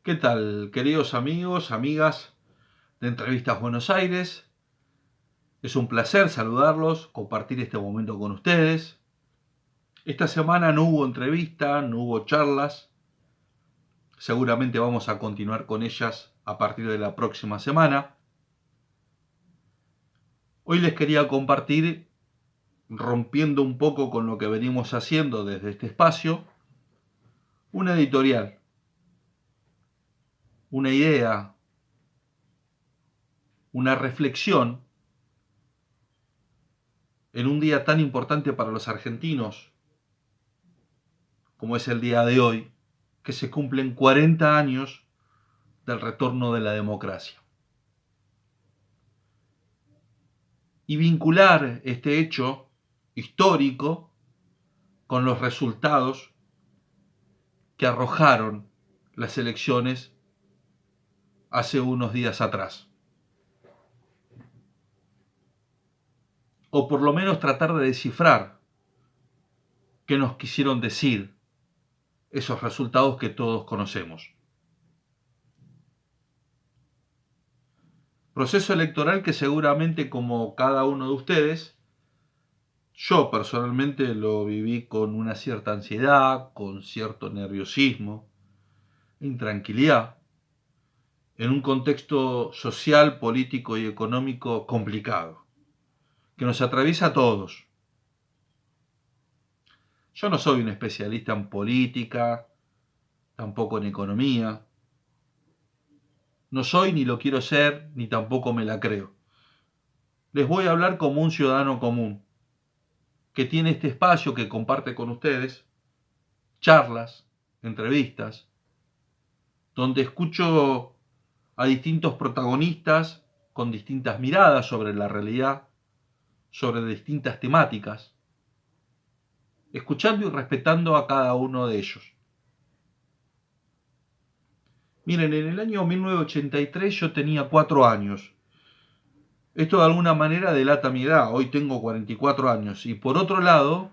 ¿Qué tal, queridos amigos, amigas de Entrevistas Buenos Aires? Es un placer saludarlos, compartir este momento con ustedes. Esta semana no hubo entrevista, no hubo charlas. Seguramente vamos a continuar con ellas a partir de la próxima semana. Hoy les quería compartir, rompiendo un poco con lo que venimos haciendo desde este espacio, una editorial, una idea, una reflexión en un día tan importante para los argentinos como es el día de hoy, que se cumplen 40 años del retorno de la democracia. Y vincular este hecho histórico con los resultados que arrojaron las elecciones hace unos días atrás. O por lo menos tratar de descifrar qué nos quisieron decir esos resultados que todos conocemos. Proceso electoral que seguramente, como cada uno de ustedes, yo personalmente lo viví con una cierta ansiedad, con cierto nerviosismo, intranquilidad, en un contexto social, político y económico complicado, que nos atraviesa a todos. Yo no soy un especialista en política, tampoco en economía. No soy ni lo quiero ser, ni tampoco me la creo. Les voy a hablar como un ciudadano común, que tiene este espacio que comparte con ustedes, charlas, entrevistas, donde escucho a distintos protagonistas con distintas miradas sobre la realidad, sobre distintas temáticas, escuchando y respetando a cada uno de ellos. Miren, en el año 1983 yo tenía 4 años. Esto de alguna manera delata mi edad, hoy tengo 44 años. Y por otro lado,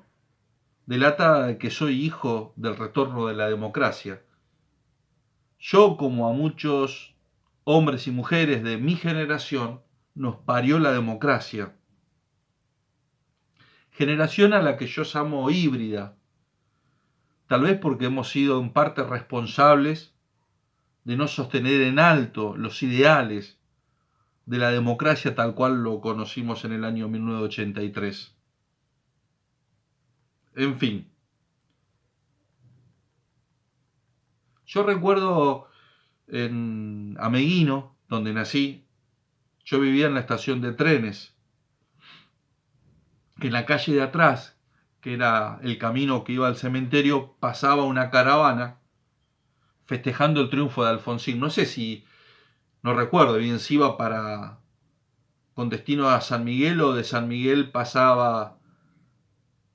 delata que soy hijo del retorno de la democracia. Yo, como a muchos hombres y mujeres de mi generación, nos parió la democracia. Generación a la que yo llamo híbrida, tal vez porque hemos sido en parte responsables de no sostener en alto los ideales de la democracia tal cual lo conocimos en el año 1983. En fin, yo recuerdo en Ameguino, donde nací, yo vivía en la estación de trenes, que en la calle de atrás, que era el camino que iba al cementerio, pasaba una caravana festejando el triunfo de Alfonsín. No sé si, no recuerdo bien si iba con destino a San Miguel o de San Miguel pasaba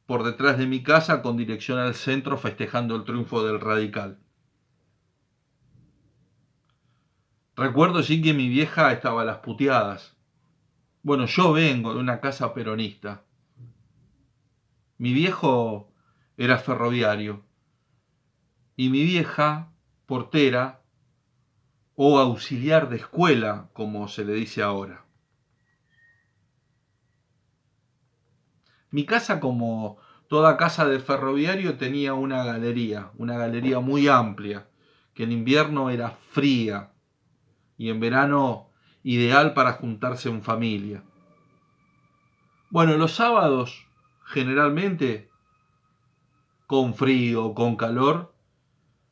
por detrás de mi casa con dirección al centro festejando el triunfo del radical. Recuerdo sí que mi vieja estaba a las puteadas. Bueno, yo vengo de una casa peronista. Mi viejo era ferroviario y mi vieja portera o auxiliar de escuela, como se le dice ahora. Mi casa, como toda casa de ferroviario, tenía una galería muy amplia, que en invierno era fría y en verano ideal para juntarse en familia. Bueno, los sábados, generalmente, con frío, con calor,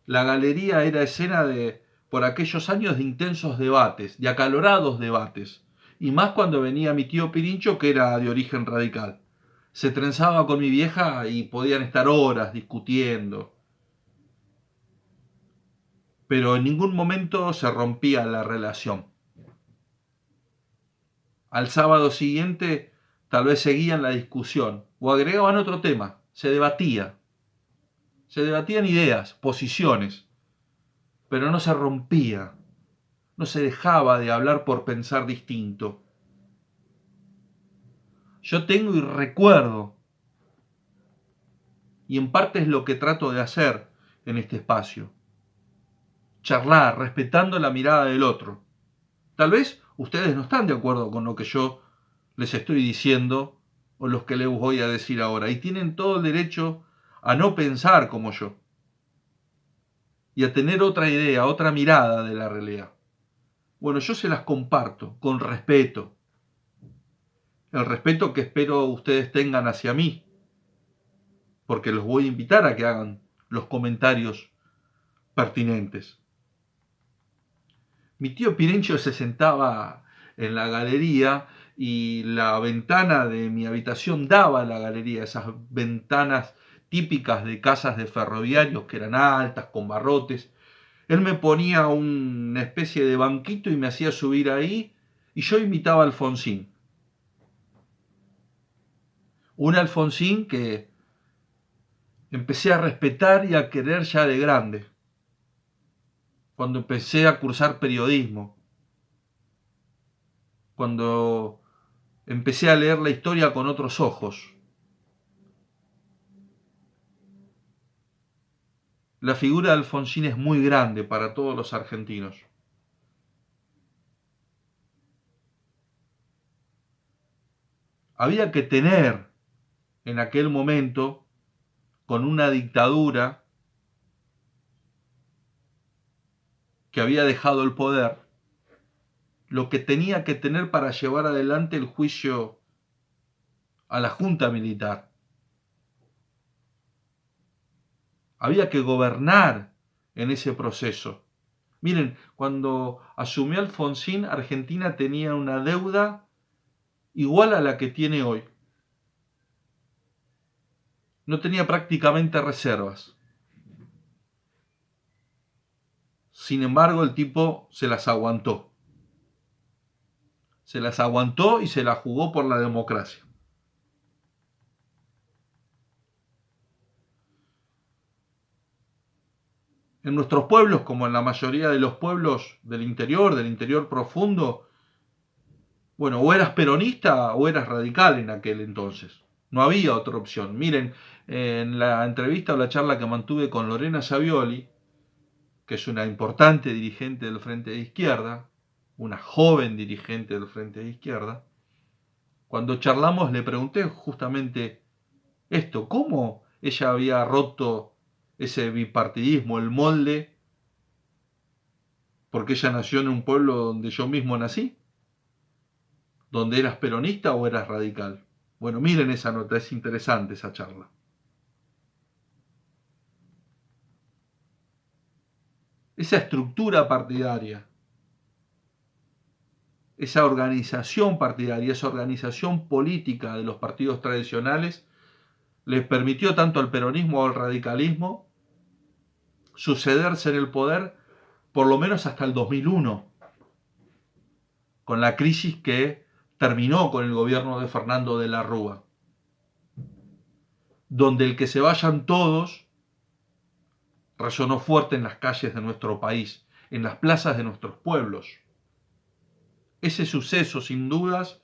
la galería era escena de, por aquellos años, de intensos debates, de acalorados debates, y más cuando venía mi tío Pirincho, que era de origen radical. Se trenzaba con mi vieja y podían estar horas discutiendo, pero en ningún momento se rompía la relación. Al sábado siguiente tal vez seguían la discusión o agregaban otro tema, se debatían ideas, posiciones, pero no se rompía, no se dejaba de hablar por pensar distinto. Yo tengo y recuerdo, y en parte es lo que trato de hacer en este espacio, charlar, respetando la mirada del otro. Tal vez ustedes no están de acuerdo con lo que yo les estoy diciendo o los que les voy a decir ahora, y tienen todo el derecho a no pensar como yo y a tener otra idea, otra mirada de la realidad. Bueno, yo se las comparto con respeto, el respeto que espero ustedes tengan hacia mí, porque los voy a invitar a que hagan los comentarios pertinentes. Mi tío Pirencho se sentaba en la galería y la ventana de mi habitación daba a la galería, esas ventanas típicas de casas de ferroviarios que eran altas, con barrotes. Él me ponía una especie de banquito y me hacía subir ahí y yo imitaba a Alfonsín. Un Alfonsín que empecé a respetar y a querer ya de grande, cuando empecé a cursar periodismo, cuando empecé a leer la historia con otros ojos. La figura de Alfonsín es muy grande para todos los argentinos. Había que tener en aquel momento, con una dictadura que había dejado el poder, lo que tenía que tener para llevar adelante el juicio a la junta militar. Había que gobernar en ese proceso. Miren, cuando asumió Alfonsín, Argentina tenía una deuda igual a la que tiene hoy. No tenía prácticamente reservas. Sin embargo, el tipo se las aguantó. Se las aguantó y se la jugó por la democracia. En nuestros pueblos, como en la mayoría de los pueblos del interior profundo, bueno, o eras peronista o eras radical en aquel entonces. No había otra opción. Miren, en la entrevista o la charla que mantuve con Lorena Savioli, que es una importante dirigente del Frente de Izquierda, una joven dirigente del Frente de Izquierda, cuando charlamos le pregunté justamente esto, cómo ella había roto ese bipartidismo, el molde, porque ella nació en un pueblo donde yo mismo nací, donde eras peronista o eras radical. Bueno, miren esa nota, es interesante esa charla. Esa estructura partidaria, esa organización partidaria, esa organización política de los partidos tradicionales, les permitió tanto al peronismo como al radicalismo sucederse en el poder por lo menos hasta el 2001, con la crisis que terminó con el gobierno de Fernando de la Rúa, donde el que se vayan todos resonó fuerte en las calles de nuestro país, en las plazas de nuestros pueblos. Ese suceso, sin dudas,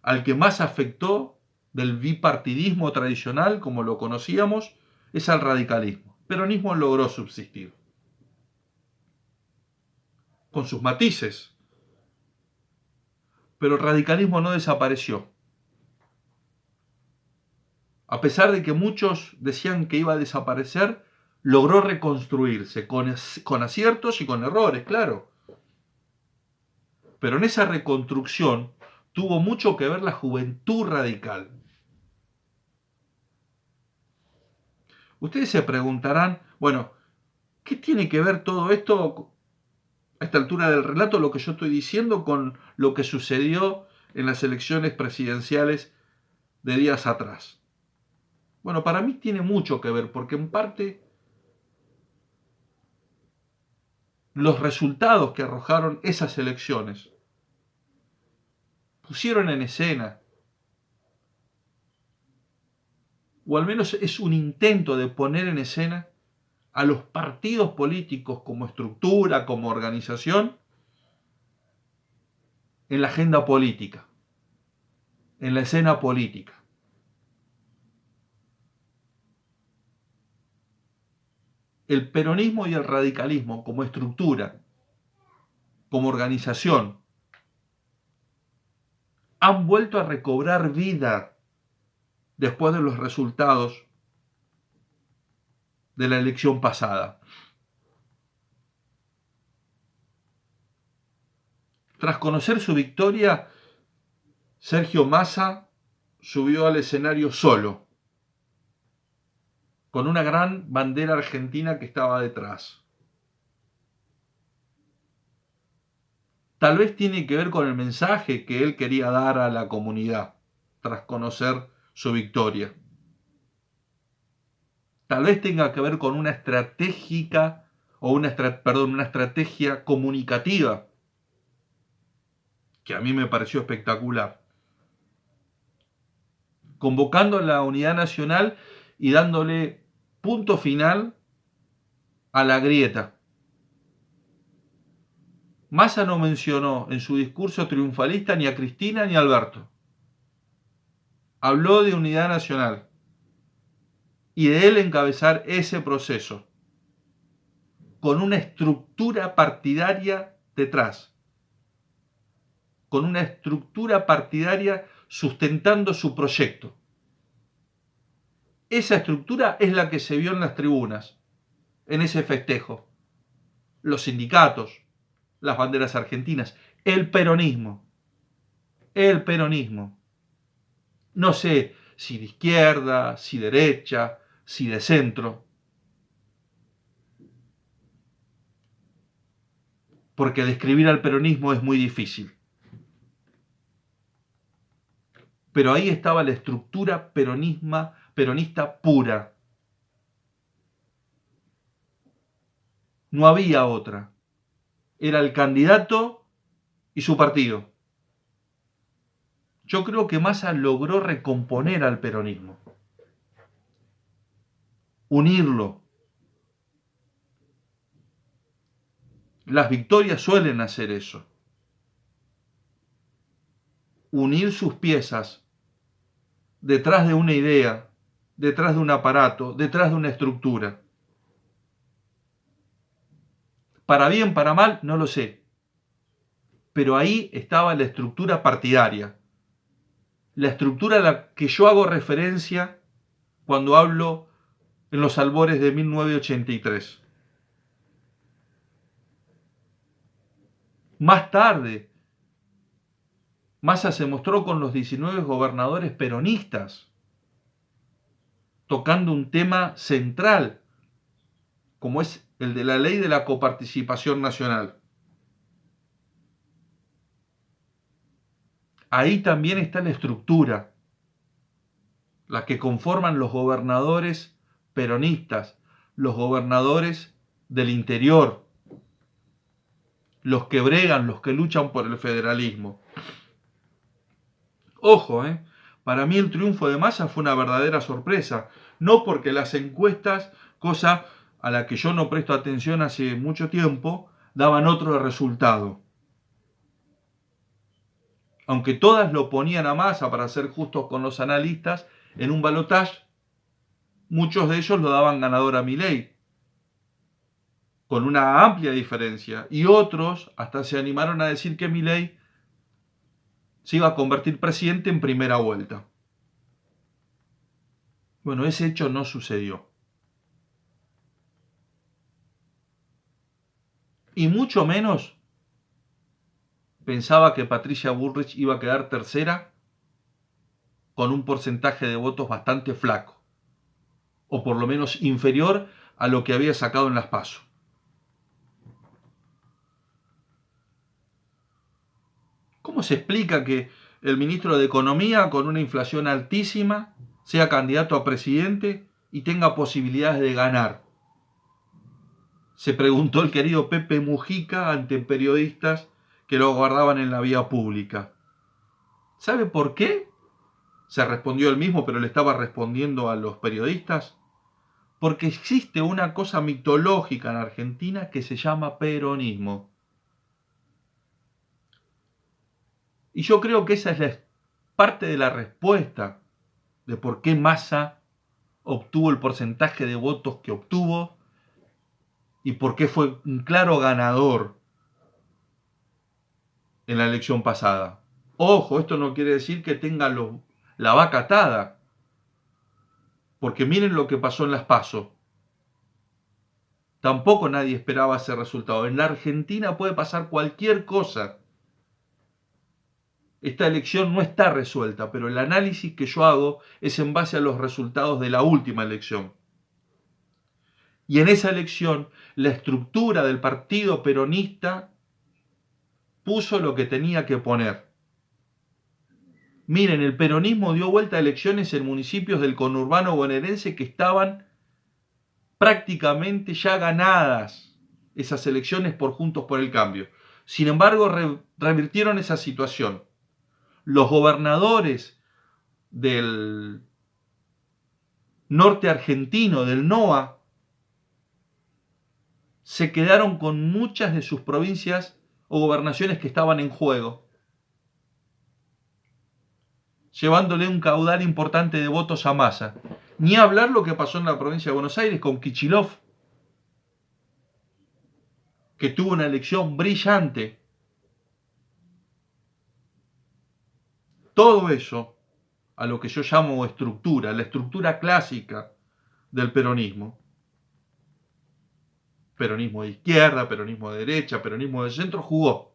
al que más afectó del bipartidismo tradicional, como lo conocíamos, es al radicalismo. El peronismo logró subsistir, con sus matices, pero el radicalismo no desapareció. A pesar de que muchos decían que iba a desaparecer, logró reconstruirse, con aciertos y con errores, claro. Pero en esa reconstrucción tuvo mucho que ver la juventud radical. Ustedes se preguntarán, bueno, ¿qué tiene que ver todo esto a esta altura del relato, lo que yo estoy diciendo, con lo que sucedió en las elecciones presidenciales de días atrás? Bueno, para mí tiene mucho que ver, porque en parte los resultados que arrojaron esas elecciones pusieron en escena, o al menos es un intento de poner en escena a los partidos políticos como estructura, como organización, en la agenda política, en la escena política. el peronismo y el radicalismo como estructura, como organización, han vuelto a recobrar vida después de los resultados de la elección pasada. Tras conocer su victoria, Sergio Massa subió al escenario solo, con una gran bandera argentina que estaba detrás. Tal vez tiene que ver con el mensaje que él quería dar a la comunidad tras conocer su victoria. Tal vez tenga que ver con una estrategia comunicativa que a mí me pareció espectacular, convocando a la unidad nacional y dándole punto final a la grieta. Massa no mencionó en su discurso triunfalista ni a Cristina ni a Alberto. Habló de unidad nacional y de él encabezar ese proceso, con una estructura partidaria detrás, con una estructura partidaria sustentando su proyecto. Esa estructura es la que se vio en las tribunas, en ese festejo. Los sindicatos, las banderas argentinas, el peronismo. El peronismo. No sé si de izquierda, si derecha, si de centro. Porque describir al peronismo es muy difícil. Pero ahí estaba la estructura peronista pura. No había otra. Era el candidato y su partido. Yo creo que Massa logró recomponer al peronismo, unirlo. Las victorias suelen hacer eso. Unir sus piezas detrás de una idea, detrás de un aparato, detrás de una estructura. Para bien, para mal, no lo sé. Pero ahí estaba la estructura partidaria. La estructura a la que yo hago referencia cuando hablo en los albores de 1983. Más tarde, Massa se mostró con los 19 gobernadores peronistas, tocando un tema central, como es el de la ley de la coparticipación nacional. Ahí también está la estructura, la que conforman los gobernadores peronistas, los gobernadores del interior, los que bregan, los que luchan por el federalismo. Ojo, para mí el triunfo de Massa fue una verdadera sorpresa, no porque las encuestas, cosa a la que yo no presto atención hace mucho tiempo, daban otro resultado. Aunque todas lo ponían a Massa, para ser justos con los analistas, en un balotaje, muchos de ellos lo daban ganador a Milei, con una amplia diferencia, y otros hasta se animaron a decir que Milei se iba a convertir presidente en primera vuelta. Bueno, ese hecho no sucedió. Y mucho menos pensaba que Patricia Bullrich iba a quedar tercera con un porcentaje de votos bastante flaco, o por lo menos inferior a lo que había sacado en las PASO. ¿Cómo se explica que el ministro de Economía, con una inflación altísima, sea candidato a presidente y tenga posibilidades de ganar? Se preguntó el querido Pepe Mujica ante periodistas que lo guardaban en la vía pública. ¿Sabe por qué? Se respondió él mismo, pero le estaba respondiendo a los periodistas. Porque existe una cosa mitológica en Argentina que se llama peronismo. Y yo creo que esa es parte de la respuesta de por qué Massa obtuvo el porcentaje de votos que obtuvo y por qué fue un claro ganador en la elección pasada. Ojo, esto no quiere decir que tenga la vaca atada, porque miren lo que pasó en las PASO. Tampoco nadie esperaba ese resultado. En la Argentina puede pasar cualquier cosa. Esta elección no está resuelta, pero el análisis que yo hago es en base a los resultados de la última elección. Y en esa elección, la estructura del partido peronista puso lo que tenía que poner. Miren, el peronismo dio vuelta a elecciones en municipios del conurbano bonaerense que estaban prácticamente ya ganadas esas elecciones por Juntos por el Cambio. Sin embargo, revirtieron esa situación. Los gobernadores del norte argentino, del NOA, se quedaron con muchas de sus provincias o gobernaciones que estaban en juego, llevándole un caudal importante de votos a Massa. Ni hablar lo que pasó en la provincia de Buenos Aires con Kicillof, que tuvo una elección brillante. Todo eso, a lo que yo llamo estructura, la estructura clásica del peronismo, peronismo de izquierda, peronismo de derecha, peronismo de centro, jugó.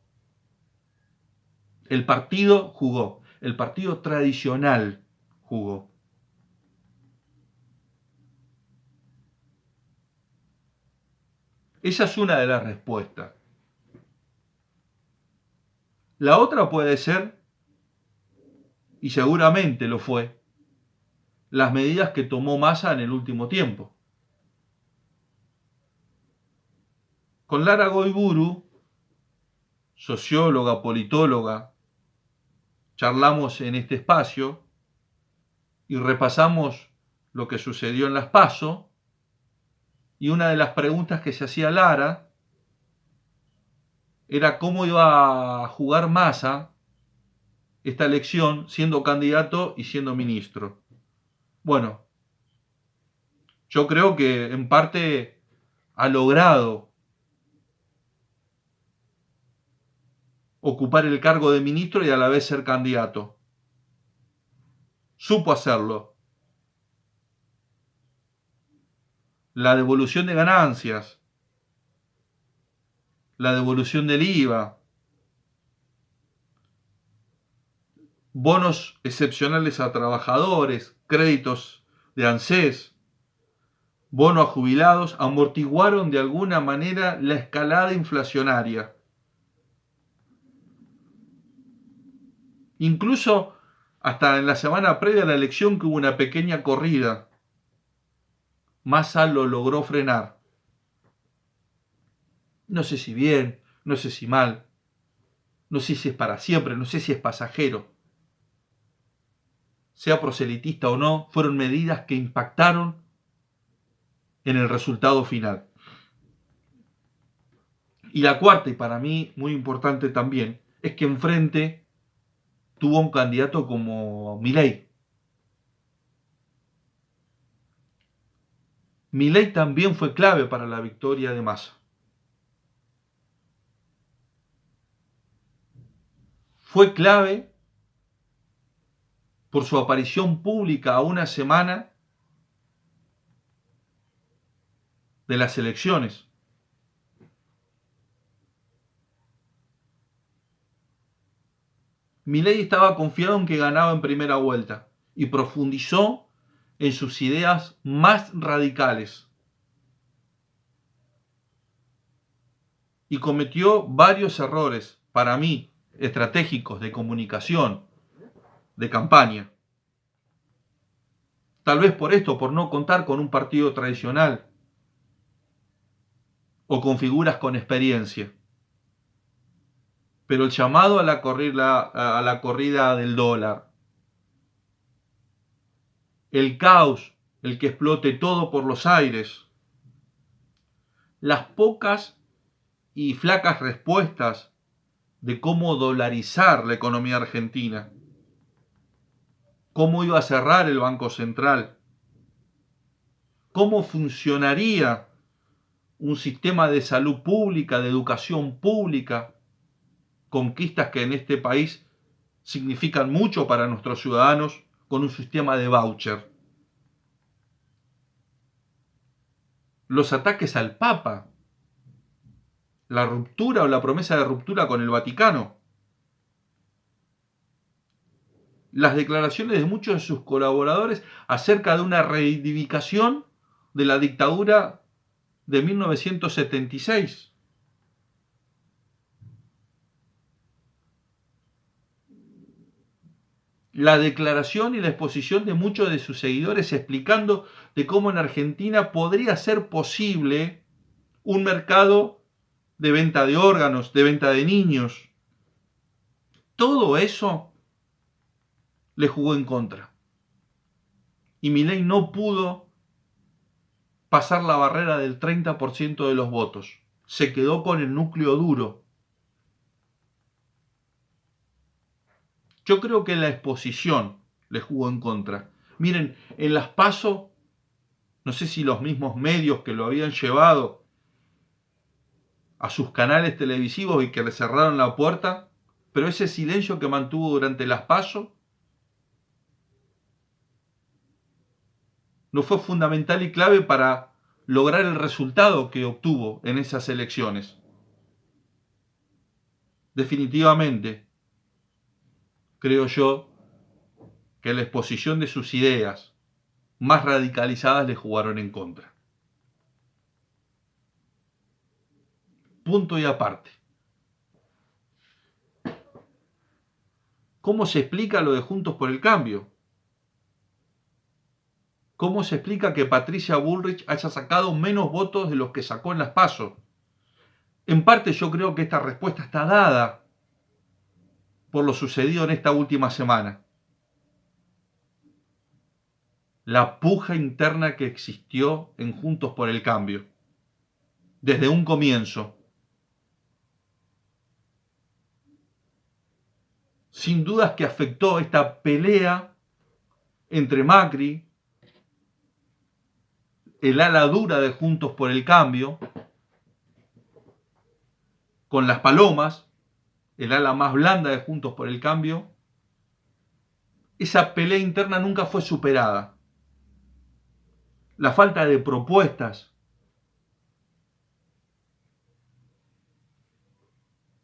El partido jugó, el partido tradicional jugó. Esa es una de las respuestas. La otra puede ser, y seguramente lo fue, las medidas que tomó Massa en el último tiempo. Con Lara Goiburu, socióloga, politóloga, charlamos en este espacio y repasamos lo que sucedió en las PASO, y una de las preguntas que se hacía Lara era cómo iba a jugar Massa esta elección siendo candidato y siendo ministro. Bueno, yo creo que en parte ha logrado ocupar el cargo de ministro y a la vez ser candidato. Supo hacerlo. La devolución de ganancias, la devolución del IVA, bonos excepcionales a trabajadores, créditos de ANSES, bono a jubilados, amortiguaron de alguna manera la escalada inflacionaria. Incluso hasta en la semana previa a la elección que hubo una pequeña corrida, Massa lo logró frenar. No sé si bien, no sé si mal, no sé si es para siempre, no sé si es pasajero. Sea proselitista o no, fueron medidas que impactaron en el resultado final. Y la cuarta, y para mí muy importante también, es que enfrente tuvo un candidato como Milei. Milei también fue clave para la victoria de Massa. Fue clave por su aparición pública a una semana de las elecciones. Milei estaba confiado en que ganaba en primera vuelta y profundizó en sus ideas más radicales. Y cometió varios errores, para mí, estratégicos de comunicación, de campaña. Tal vez por esto, por no contar con un partido tradicional o con figuras con experiencia. Pero el llamado a la corrida del dólar, el caos, el que explote todo por los aires, las pocas y flacas respuestas de cómo dolarizar la economía argentina, cómo iba a cerrar el Banco Central, cómo funcionaría un sistema de salud pública, de educación pública, conquistas que en este país significan mucho para nuestros ciudadanos, con un sistema de voucher. Los ataques al Papa, la ruptura o la promesa de ruptura con el Vaticano, las declaraciones de muchos de sus colaboradores acerca de una reivindicación de la dictadura de 1976. La declaración y la exposición de muchos de sus seguidores explicando de cómo en Argentina podría ser posible un mercado de venta de órganos, de venta de niños. Todo eso le jugó en contra. Y Milei no pudo pasar la barrera del 30% de los votos. Se quedó con el núcleo duro. Yo creo que la exposición le jugó en contra. Miren, en las PASO, no sé si los mismos medios que lo habían llevado a sus canales televisivos y que le cerraron la puerta, pero ese silencio que mantuvo durante las PASO no fue fundamental y clave para lograr el resultado que obtuvo en esas elecciones. Definitivamente, creo yo que la exposición de sus ideas más radicalizadas le jugaron en contra. Punto y aparte. ¿Cómo se explica lo de Juntos por el Cambio? ¿Cómo se explica que Patricia Bullrich haya sacado menos votos de los que sacó en las PASO? En parte yo creo que esta respuesta está dada por lo sucedido en esta última semana. La puja interna que existió en Juntos por el Cambio, desde un comienzo. Sin dudas que afectó esta pelea entre Macri, el ala dura de Juntos por el Cambio, con las Palomas, el ala más blanda de Juntos por el Cambio. Esa pelea interna nunca fue superada. La falta de propuestas,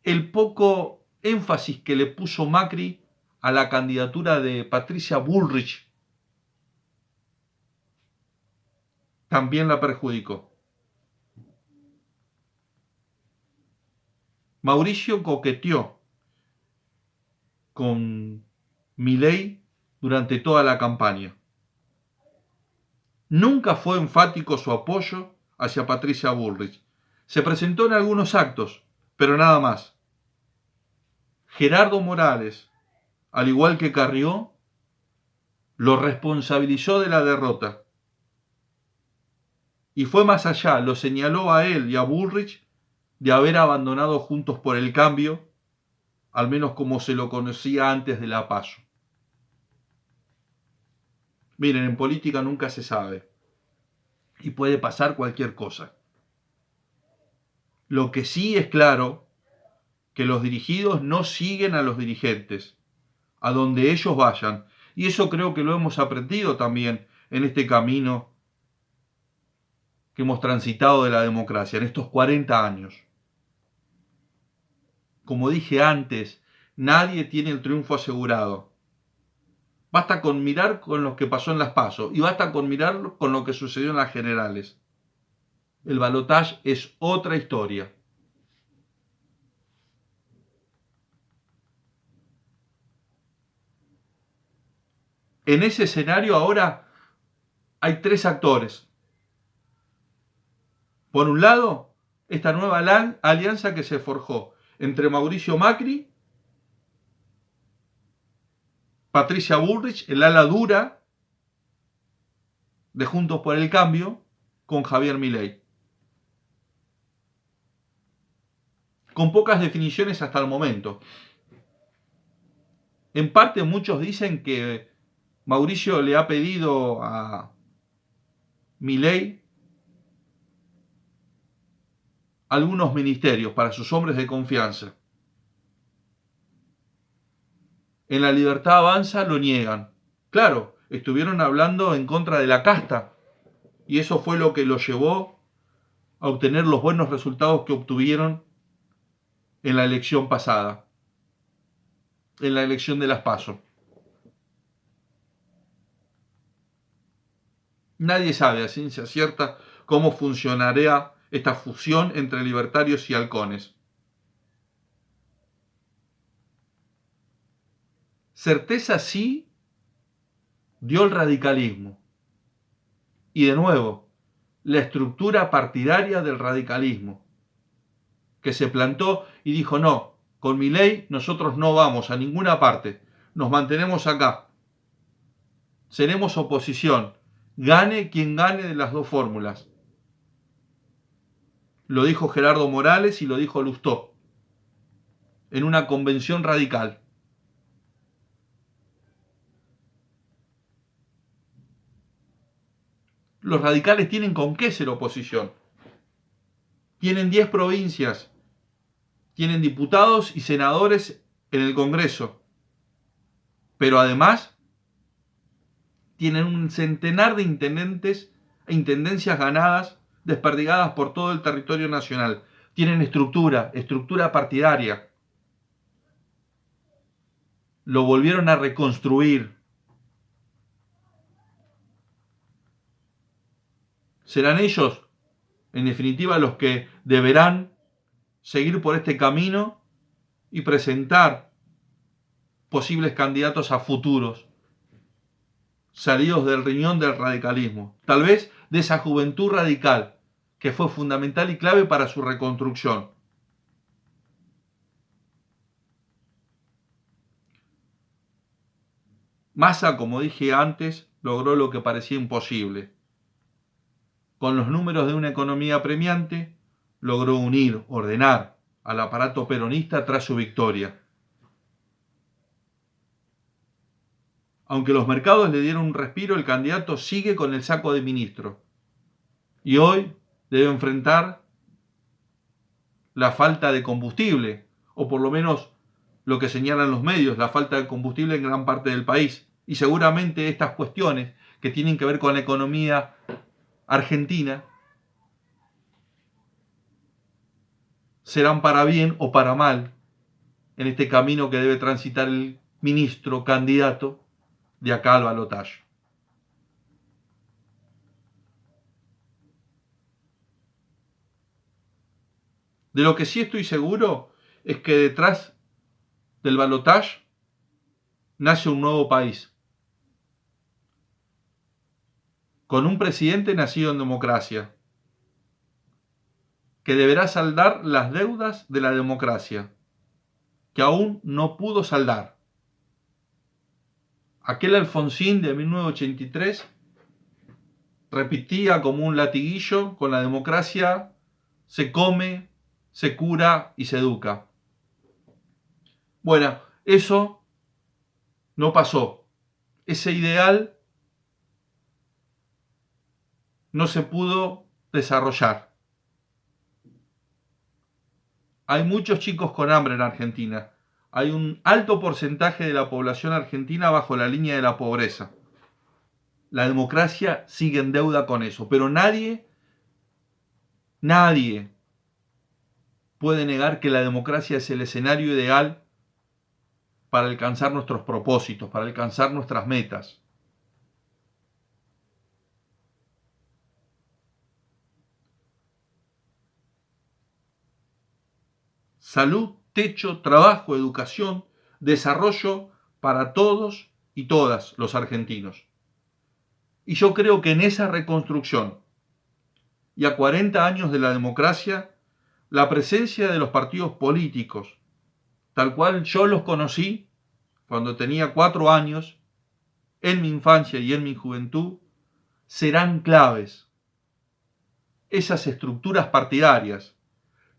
el poco énfasis que le puso Macri a la candidatura de Patricia Bullrich también la perjudicó. Mauricio coqueteó con Milei durante toda la campaña. Nunca fue enfático su apoyo hacia Patricia Bullrich. Se presentó en algunos actos, pero nada más. Gerardo Morales, al igual que Carrió, lo responsabilizó de la derrota. Y fue más allá, lo señaló a él y a Bullrich de haber abandonado Juntos por el Cambio, al menos como se lo conocía antes de la PASO. Miren, en política nunca se sabe y puede pasar cualquier cosa. Lo que sí es claro, que los dirigidos no siguen a los dirigentes, a donde ellos vayan. Y eso creo que lo hemos aprendido también en este camino que hemos transitado de la democracia, en estos 40 años. Como dije antes, nadie tiene el triunfo asegurado. Basta con mirar con lo que pasó en las PASO y basta con mirar con lo que sucedió en las generales. El balotaje es otra historia. En ese escenario ahora hay tres actores. Por un lado, esta nueva alianza que se forjó entre Mauricio Macri, Patricia Bullrich, el ala dura de Juntos por el Cambio, con Javier Milei. Con pocas definiciones hasta el momento. En parte muchos dicen que Mauricio le ha pedido a Milei algunos ministerios para sus hombres de confianza. En La Libertad Avanza lo niegan. Claro, estuvieron hablando en contra de la casta y eso fue lo que los llevó a obtener los buenos resultados que obtuvieron en la elección pasada, en la elección de las PASO. Nadie sabe a ciencia cierta cómo funcionará esta fusión entre libertarios y halcones. Certeza sí dio el radicalismo. Y de nuevo, la estructura partidaria del radicalismo, que se plantó y dijo, no, con Milei nosotros no vamos a ninguna parte, nos mantenemos acá, seremos oposición, gane quien gane de las dos fórmulas. Lo dijo Gerardo Morales y lo dijo Lustó en una convención radical. Los radicales tienen con qué ser oposición. Tienen 10 provincias, tienen diputados y senadores en el Congreso, pero además tienen un centenar de intendentes e intendencias ganadas, desperdigadas por todo el territorio nacional. Tienen estructura partidaria. Lo volvieron a reconstruir. Serán ellos, en definitiva, los que deberán seguir por este camino y presentar posibles candidatos a futuros, salidos del riñón del radicalismo, tal vez de esa juventud radical que fue fundamental y clave para su reconstrucción. Massa, como dije antes, logró lo que parecía imposible. Con los números de una economía apremiante, logró unir, ordenar al aparato peronista tras su victoria. Aunque los mercados le dieron un respiro, el candidato sigue con el saco de ministro. Y hoy debe enfrentar la falta de combustible, o por lo menos lo que señalan los medios, la falta de combustible en gran parte del país. Y seguramente estas cuestiones que tienen que ver con la economía argentina serán para bien o para mal en este camino que debe transitar el ministro candidato de acá al balotaje. De lo que sí estoy seguro es que detrás del balotaje nace un nuevo país, con un presidente nacido en democracia, que deberá saldar las deudas de la democracia, que aún no pudo saldar. Aquel Alfonsín de 1983 repetía como un latiguillo, con la democracia se come, se cura y se educa. Bueno, eso no pasó. Ese ideal no se pudo desarrollar. Hay muchos chicos con hambre en Argentina. Hay un alto porcentaje de la población argentina bajo la línea de la pobreza. La democracia sigue en deuda con eso, pero nadie puede negar que la democracia es el escenario ideal para alcanzar nuestros propósitos, para alcanzar nuestras metas. Salud, techo, trabajo, educación, desarrollo para todos y todas los argentinos. Y yo creo que en esa reconstrucción y a 40 años de la democracia, la presencia de los partidos políticos, tal cual yo los conocí cuando tenía 4 años, en mi infancia y en mi juventud, serán claves. Esas estructuras partidarias,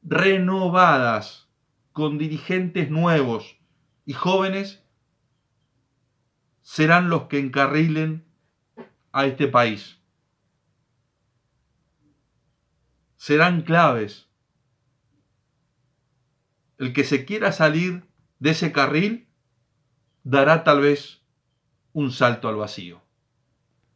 renovadas, con dirigentes nuevos y jóvenes, serán los que encarrilen a este país. Serán claves el que se quiera salir de ese carril dará tal vez un salto al vacío.